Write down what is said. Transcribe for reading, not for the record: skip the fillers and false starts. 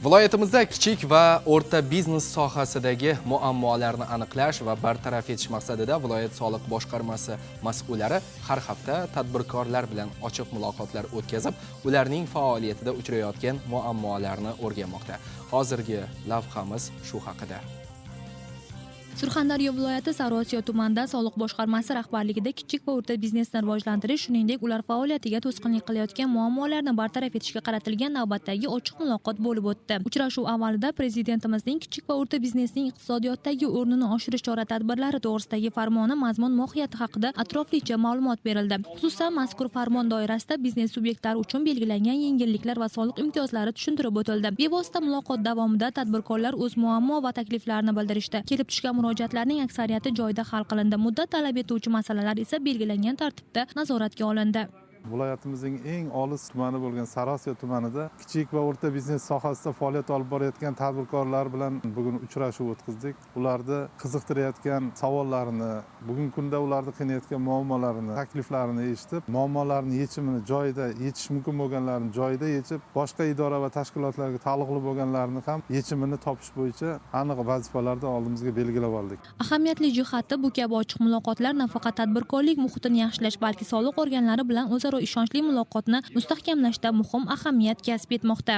Viloyatimizda kichik va o'rta biznes sohasidagi muammolarni aniqlash va bartaraf etish maqsadida viloyat soliq boshqarmasi mas'ullari har hafta tadbirkorlar bilan ochiq muloqotlar o'tkazib, ularning faoliyatida uchrayotgan muammolarni o'rganmoqda. Hozirgi lavhamiz shu haqida. Surxondaryo viloyati Sariosiyo tumanida soliq boshqarmasi rahbarligida kichik va o'rta biznesni rivojlantirish, shuningdek ular faoliyatiga to'sqinlik qilayotgan muammolarni bartaraf etishga qaratilgan navbatdagi ochiq muloqot bo'lib o'tdi. Uchrashuv avvalida prezidentimizning kichik va o'rta biznesning iqtisodiyotdagi o'rnini oshirish chora-tadbirlari to'g'risidagi farmoni mazmun-mohiyati haqida atroflicha ma'lumot berildi. Xususan, mazkur farmon doirasida biznes subyektlari uchun belgilangan yengilliklar va soliq imtiyozlari tushuntirib o'tildi. Bevosita muloqot davomida tadbirkorlar o'z muammo va takliflarini bildirishdi. Kelib tushgan murojaatlarning aksariyati joyida hal qilindi. Muddat talab etuvchi masalalar esa belgilangan tartibda nazoratga olindi. Viloyatimizning eng olis tumani bo'lgan Sariosiyo tumanida kichik va o'rta biznes sohasida faoliyat olib borayotgan tadbirkorlar bilan bugun uchrashuv o'tkazdik. Ularni qiziqtirayotgan savollarini, bugungi kunda ularni qiynayotgan muammolarini, takliflarini eshitib, muammolarning yechimini joyida, yechish mumkin bo'lganlarini joyida yechib, boshqa idora va tashkilotlarga taalluqli bo'lganlarini ham yechimini topish bo'yicha aniq vazifalarni oldimizga belgilab oldik. Ahamiyatli jihati bu kabi ochiq muloqotlar nafaqat tadbirkorlik muhitini yaxshilash, balki soliq organlari bilan o'zaro ishonchli muloqotni mustahkamlashda muhim ahamiyat kasb etmoqda.